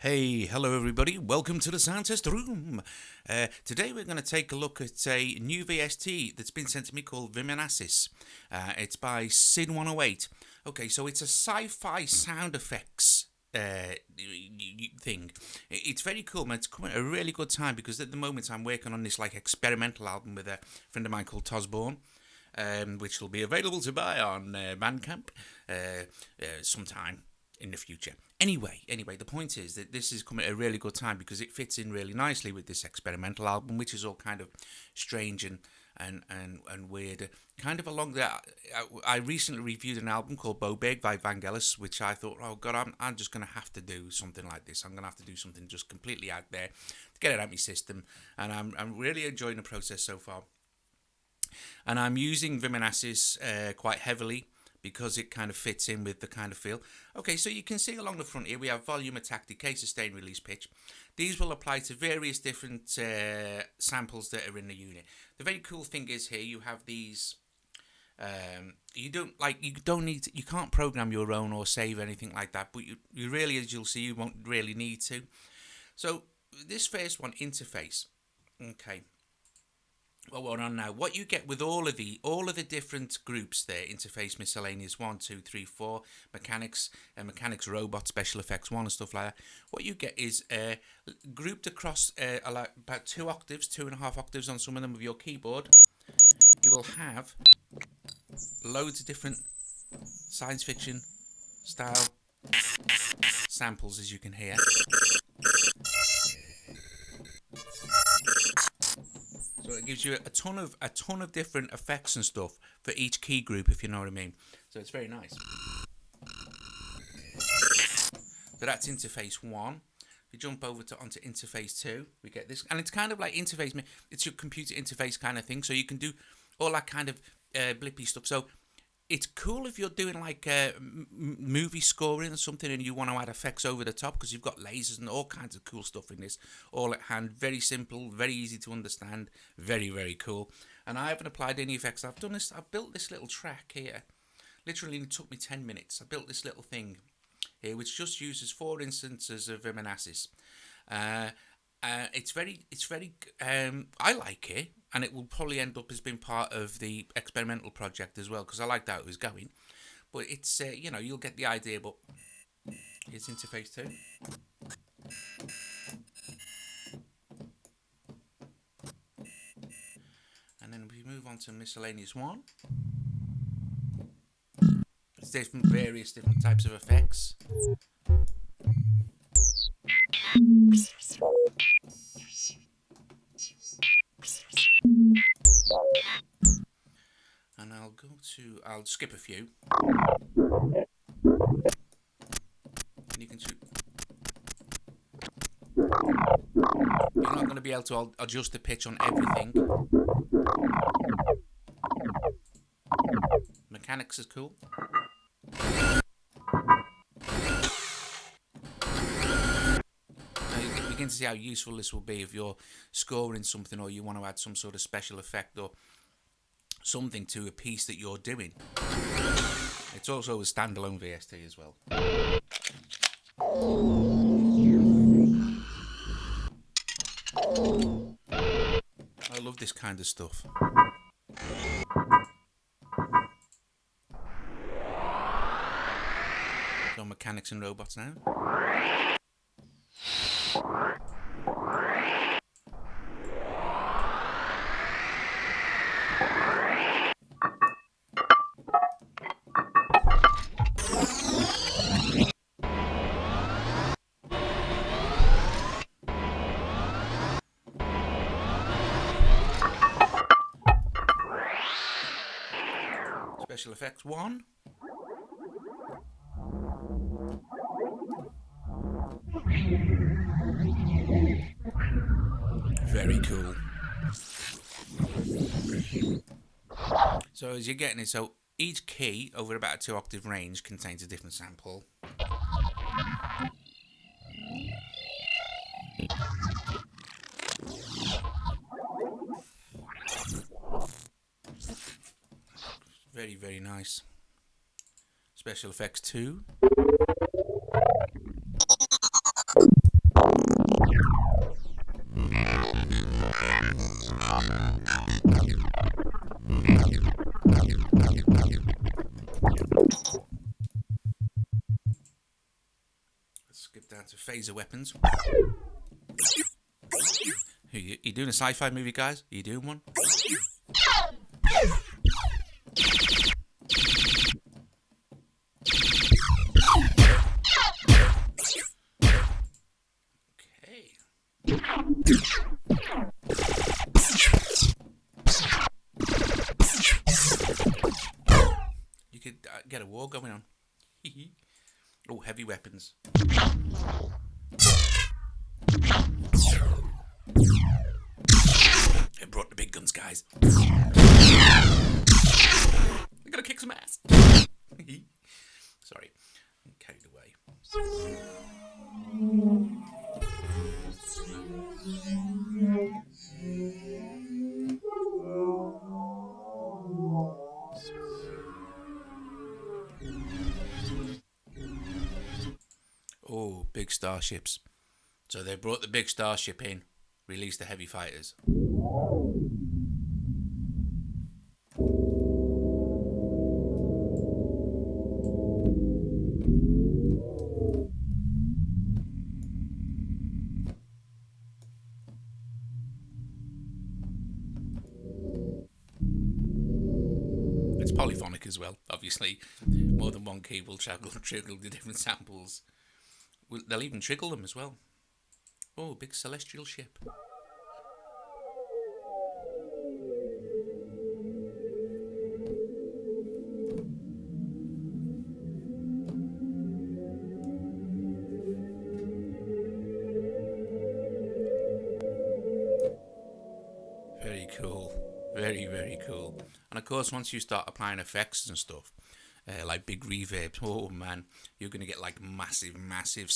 Hey, hello everybody. Welcome to the sound test room. Today we're going to take a look at a new VST that's been sent to me called Vimanasys. It's by Sin108. Okay, so it's a sci-fi sound effects thing. It's very cool, man. It's coming at a really good time because at the moment I'm working on this like experimental album with a friend of mine called Tosborn. Which will be available to buy on Bandcamp sometime in the future. Anyway, the point is that this is coming at a really good time because it fits in really nicely with this experimental album, which is all kind of strange and weird. Kind of along that, I recently reviewed an album called Boberg by Vangelis, which I thought, oh god, I'm just going to have to do something like this. I'm going to have to do something just completely out there to get it out of my system, and I'm really enjoying the process so far. And I'm using Vimanasys quite heavily because it kind of fits in with the kind of feel. Okay, so you can see along the front here we have volume, attack, decay, sustain, release, pitch. These will apply to various different samples that are in the unit. The very cool thing is here you have these. You can't program your own or save anything like that, but you really, as you'll see, you won't really need to. So this first one, interface. Okay. Well, we're on now. What you get with all of the different groups there, interface, miscellaneous 1, 2, 3, 4, mechanics, mechanics, robot, special effects 1 and stuff like that. What you get is grouped across about 2 octaves, 2.5 octaves on some of them of your keyboard. You will have loads of different science fiction style samples, as you can hear. So it gives you a ton of different effects and stuff for each key group, if you know what I mean. So it's very nice. So that's interface 1. If you jump over onto interface 2, we get this, and it's kind of like interface. It's your computer interface kind of thing. So you can do all that kind of blippy stuff. So it's cool if you're doing like movie scoring or something and you want to add effects over the top because you've got lasers and all kinds of cool stuff in this. All at hand, very simple, very easy to understand, very, very cool. And I haven't applied any effects. I've built this little track here. Literally it took me 10 minutes. I built this little thing here which just uses 4 instances of Vimanasys. It's very I like it, and it will probably end up as being part of the experimental project as well because I like how it was going. But it's you'll get the idea. But here's interface 2. And then we move on to miscellaneous 1. There's various different types of effects. And I'll skip a few. And you can shoot. You're not going to be able to adjust the pitch on everything. Mechanics is cool. Now you begin to see how useful this will be if you're scoring something or you want to add some sort of special effect or something to a piece that you're doing. It's also a standalone VST as well. I love this kind of stuff. So mechanics and robots now. Special effects 1. Very cool. So as you're getting it, so each key over about a 2 octave range contains a different sample. Very, very nice. Special effects 2. skip down to phaser weapons. You doing a sci-fi movie, guys? Are you doing one? Okay. You could get a war going on. Oh, heavy weapons. It brought the big guns, guys. I gotta kick some ass. Sorry, I'm carried away. Oh, big starships. So they brought the big starship in, released the heavy fighters. It's polyphonic as well, obviously. More than one key will trigger the different samples. They'll even trigger them as well. Oh, big celestial ship. Very cool. Very, very cool. And of course, once you start applying effects and stuff, like big reverb, oh man, you're going to get like massive, massive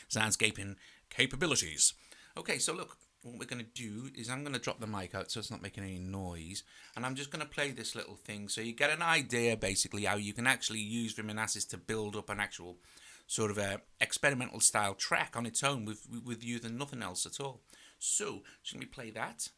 soundscaping capabilities. Okay, so look, what we're going to do is I'm going to drop the mic out so it's not making any noise, and I'm just going to play this little thing so you get an idea basically how you can actually use Vimanasys to build up an actual sort of a experimental style track on its own with using nothing else at all. So, should we play that?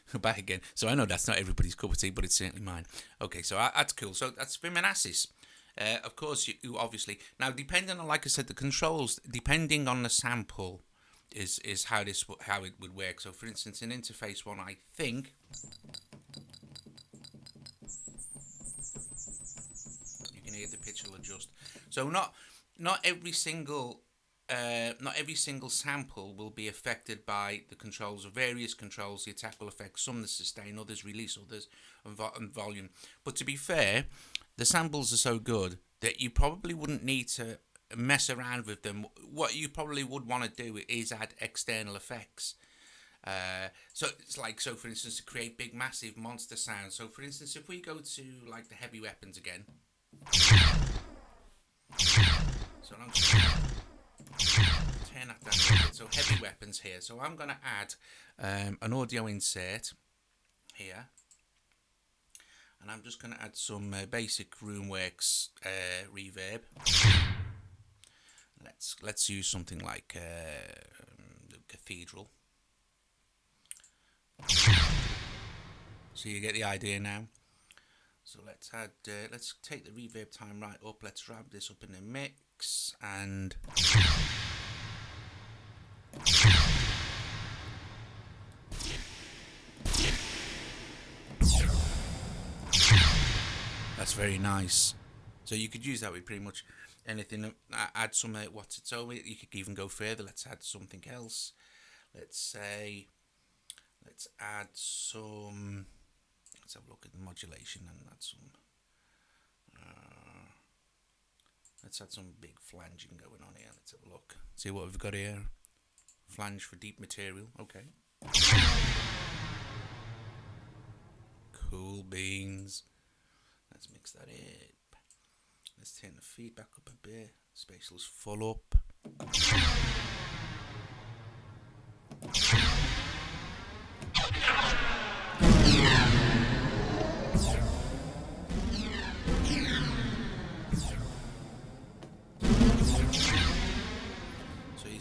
So, back again. So I know that's not everybody's cup of tea, but it's certainly mine. Okay, so that's cool. So that's Vimanasys. Of course, you obviously now depending on, like I said, the controls, depending on the sample, is how it would work. So, for instance, in interface 1, I think you can hear the pitch will adjust. So not every single not every single sample will be affected by the controls of various controls. The attack will affect some, the sustain, others release, others and volume. But to be fair, the samples are so good that you probably wouldn't need to mess around with them. What you probably would want to do is add external effects. So it's like, so for instance, to create big massive monster sounds. So for instance, if we go to like the heavy weapons again, so I'm just turn that down a bit. So heavy weapons here, so I'm going to add an audio insert here, and I'm just going to add some basic Roomworks reverb. Let's use something like the Cathedral. So you get the idea now. So let's add. Let's take the reverb time right up. Let's wrap this up in the mix, and that's very nice. So you could use that with pretty much anything. Add some what's its own. You could even go further. Let's add something else. Let's say, let's add some. Let's have a look at the modulation and add some. Let's add some big flanging going on here. Let's have a look. See what we've got here. Flange for deep material. Okay. Cool beans. Let's mix that up. Let's turn the feedback up a bit. Spatial's full up.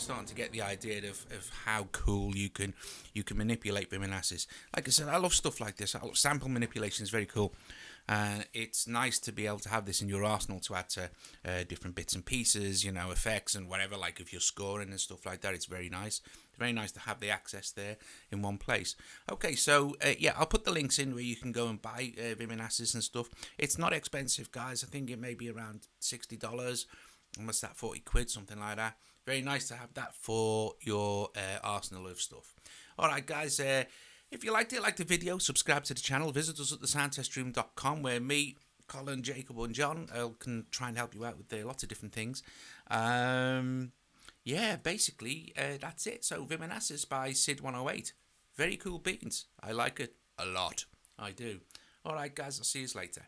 Starting to get the idea of how cool you can manipulate Vimanasys. Like I said, I love stuff like this. I love sample manipulation. Is very cool, and it's nice to be able to have this in your arsenal to add to different bits and pieces, you know, effects and whatever. Like if you're scoring and stuff like that, it's very nice. It's very nice to have the access there in one place. Okay, so yeah, I'll put the links in where you can go and buy Vimanasys and stuff. It's not expensive, guys. I think it may be around $60. Almost that 40 quid, something like that. Very nice to have that for your arsenal of stuff. Alright guys, if you liked it, like the video, subscribe to the channel, visit us at thesoundtestroom.com where me, Colin, Jacob and John can try and help you out with lots of different things. Yeah, basically that's it. So Vimanasys by Sid108. Very cool beans. I like it a lot. I do. Alright guys, I'll see you later.